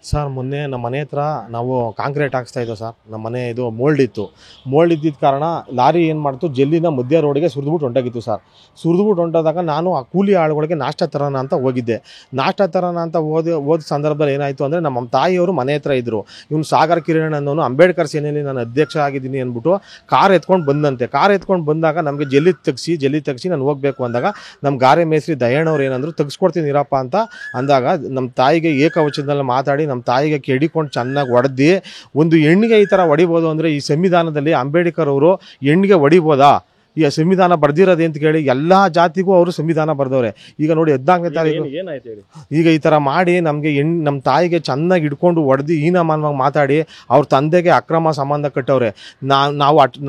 Sir ಮೊನ್ನೆ ನಮ್ಮ ಮನೆ ಹತ್ರ ನಾವು ಕಾಂಕ್ರೀಟ್ ಹಾಕ್ಸ್ತಾ ಇದ್ದೋ ಸರ್. ನಮ್ಮ ಮನೆ ಇದು ಮೋಲ್ಡ್ ಇತ್ತು. ಮೋಲ್ಡ್ ಇದ್ದಿದ್ದ ಕಾರಣ ಲಾರಿ ಏನು ಮಾಡ್ತು, ಜಲ್ಲಿನ ಮಧ್ಯ ರೋಡಿಗೆ ಸುರಿದ್ಬಿಟ್ಟು ಹೊಂಟೋಗಿತ್ತು ಸರ್. ಸುರಿದ್ಬಿಟ್ಟು ಹೊಂಟೋದಾಗ ನಾನು ಆ ಕೂಲಿ ಆಳುಗಳಿಗೆ ನಾಷ್ಟ ತರೋಣ ಅಂತ ಹೋಗಿದ್ದೆ. ನಾಷ್ಟ ತರೋಣ ಅಂತ ಹೋದ ಸಂದರ್ಭದಲ್ಲಿ ಏನಾಯಿತು ಅಂದರೆ, ನಮ್ಮ ತಾಯಿಯವರು ಮನೆ ಹತ್ರ ಇದ್ದರು. ಇವನು ಸಾಗರ್ ಕಿರಣ್ ಅನ್ನೋನು ಅಂಬೇಡ್ಕರ್ ಸೇನೆಯಲ್ಲಿ ನಾನು ಅಧ್ಯಕ್ಷ ಆಗಿದ್ದೀನಿ ಅಂದ್ಬಿಟ್ಟು ಕಾರ್ ಎತ್ಕೊಂಡು ಬಂದಂತೆ. ಕಾರ್ ಎತ್ಕೊಂಡು ಬಂದಾಗ ನಮಗೆ ಜಲ್ಲಿ ತೆಗಿಸಿ ನಾನು ಹೋಗಬೇಕು ಅಂದಾಗ ನಮ್ಮ ಗಾರೆ ಮೇಸ್ತ್ರಿ ದಯಣ್ಣವ್ರು ಏನಂದ್ರು, ತೆಗಿಸ್ಕೊಡ್ತೀನಿ ಇರಪ್ಪ ಅಂತ ಅಂದಾಗ ನಮ್ಮ ತಾಯಿಗೆ ಏಕವಚನದಲ್ಲಿ ಮಾತಾಡಿ ನಮ್ಮ ತಾಯಿಗೆ ಕೆಡಿಕೊಂಡು ಚೆನ್ನಾಗಿ ಹೊಡೆದು, ಒಂದು ಹೆಣ್ಣಿಗೆ ಈ ಥರ ಹೊಡಿಬೋದು ಅಂದರೆ ಈ ಸಂವಿಧಾನದಲ್ಲಿ ಅಂಬೇಡ್ಕರ್ ಅವರು ಹೆಣ್ಣಿಗೆ ಹೊಡಿಬೋದಾ? ಈ ಸಂವಿಧಾನ ಬರ್ದಿರೋದು ಅಂತ ಕೇಳಿ ಎಲ್ಲ ಜಾತಿಗೂ ಅವರು ಸಂವಿಧಾನ ಬರ್ದವ್ರೆ. ಈಗ ನೋಡಿ 14ನೇ ತಾರೀಕು ಈಗ ಈ ಥರ ಮಾಡಿ ನಮಗೆ ನಮ್ಮ ತಾಯಿಗೆ ಚೆನ್ನಾಗಿ ಹಿಡ್ಕೊಂಡು ಹೊಡೆದು ಹೀನಮಾನವಾಗಿ ಮಾತಾಡಿ ಅವ್ರ ತಂದೆಗೆ ಅಕ್ರಮ ಸಂಬಂಧ ಕಟ್ಟವ್ರೆ.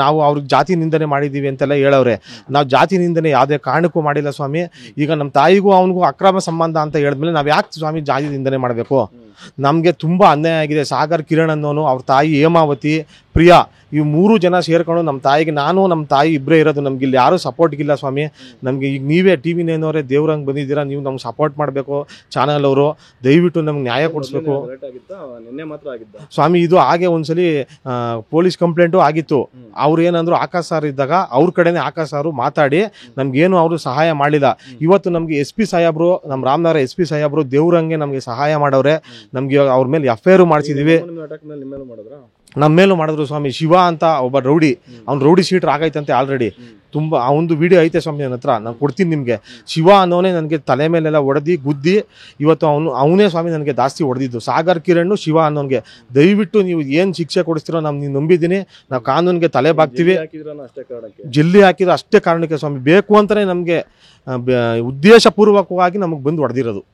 ನಾವು ಅವ್ರಿಗೆ ಜಾತಿ ನಿಂದನೆ ಮಾಡಿದ್ದೀವಿ ಅಂತೆಲ್ಲ ಹೇಳವ್ರೆ. ನಾವು ಜಾತಿ ನಿಂದನೆ ಯಾವುದೇ ಕಾರಣಕ್ಕೂ ಮಾಡಿಲ್ಲ ಸ್ವಾಮಿ. ಈಗ ನಮ್ಮ ತಾಯಿಗೂ ಅವನಿಗೂ ಅಕ್ರಮ ಸಂಬಂಧ ಅಂತ ಹೇಳಿದ್ಮೇಲೆ ನಾವು ಯಾಕೆ ಸ್ವಾಮಿ ಜಾತಿ ನಿಂದನೆ ಮಾಡಬೇಕು? ನಮಗೆ ತುಂಬ ಅನ್ಯಾಯ ಆಗಿದೆ. ಸಾಗರ್ ಕಿರಣ್ ಅನ್ನೋನು, ಅವ್ರ ತಾಯಿ ಹೇಮಾವತಿ, ಪ್ರಿಯಾ, ಇವು 3 ಜನ ಸೇರ್ಕೊಂಡು ನಮ್ಮ ತಾಯಿಗೆ, ನಾನು ನಮ್ಮ ತಾಯಿ ಇಬ್ಬರೇ ಇರೋದು. ನಮ್ಗೆ ಇಲ್ಲಿ ಯಾರೂ ಸಪೋರ್ಟ್ಗಿಲ್ಲ ಸ್ವಾಮಿ. ನಮಗೆ ಈಗ ನೀವೇ TV ನೈನವರೇ ದೇವ್ರಂಗೆ ಬಂದಿದ್ದೀರಾ, ನೀವು ನಮ್ಗೆ ಸಪೋರ್ಟ್ ಮಾಡಬೇಕು. ಚಾನಲ್ ಅವರು ದಯವಿಟ್ಟು ನಮ್ಗೆ ನ್ಯಾಯ ಕೊಡಿಸ್ಬೇಕು ಸ್ವಾಮಿ. ಇದು ಹಾಗೆ ಒಂದ್ಸಲಿ ಪೊಲೀಸ್ ಕಂಪ್ಲೇಂಟು ಆಗಿತ್ತು. ಅವ್ರು ಏನಂದ್ರು, ಆಕಾಶ್ ಸರ್ ಇದ್ದಾಗ ಅವ್ರ ಕಡೆನೇ ಆಕಾಶ್ ಸಾರು ಮಾತಾಡಿ ನಮ್ಗೇನು ಅವರು ಸಹಾಯ ಮಾಡಿಲ್ಲ. ಇವತ್ತು ನಮಗೆ SP ಸಾಹೇಬ್ರು, ನಮ್ಮ ರಾಮನಗರ SP ಸಾಹೇಬ್ರು ದೇವ್ರಂಗೆ ನಮಗೆ ಸಹಾಯ ಮಾಡವ್ರೆ. ನಮ್ಗೆ ಅವ್ರ ಮೇಲೆ FIR ಮಾಡಿಸಿದೀವಿ. ನಮ್ಮ ಮೇಲೂ ಮಾಡಿದ್ರು ಸ್ವಾಮಿ. ಶಿವ ಅಂತ ಒಬ್ಬ ರೌಡಿ, ಅವ್ನು ರೌಡಿ ಶೀಟರ್ ಆಗೈತಂತೆ ಆಲ್ರೆಡಿ. ತುಂಬ ಅವನದು ವಿಡಿಯೋ ಐತೆ ಸ್ವಾಮಿ ನನ್ನ ಹತ್ರ, ನಾನು ಕೊಡ್ತೀನಿ ನಿಮಗೆ. ಶಿವ ಅನ್ನೋನೇ ನನಗೆ ತಲೆ ಮೇಲೆಲ್ಲ ಹೊಡೆದು ಗುದ್ದಿ ಇವತ್ತು ಅವನೇ ಸ್ವಾಮಿ ನನಗೆ ಜಾಸ್ತಿ ಹೊಡೆದಿದ್ದು. ಸಾಗರ್ ಕಿರಣ್, ಶಿವ ಅನ್ನೋನ್ಗೆ ದಯವಿಟ್ಟು ನೀವು ಏನು ಶಿಕ್ಷೆ ಕೊಡಿಸ್ತೀರೋ ನೀವು ನಂಬಿದ್ದೀನಿ. ನಾವು ಕಾನೂನಿಗೆ ತಲೆ ಬಾಗ್ತೀವಿ. ಜಲ್ಲಿ ಹಾಕಿದ್ರೆ ಅಷ್ಟೇ ಕಾರಣಕ್ಕೆ ಸ್ವಾಮಿ, ಬೇಕು ಅಂತಲೇ ನಮಗೆ ಉದ್ದೇಶಪೂರ್ವಕವಾಗಿ ನಮಗೆ ಬಂದು ಹೊಡೆದಿರೋದು.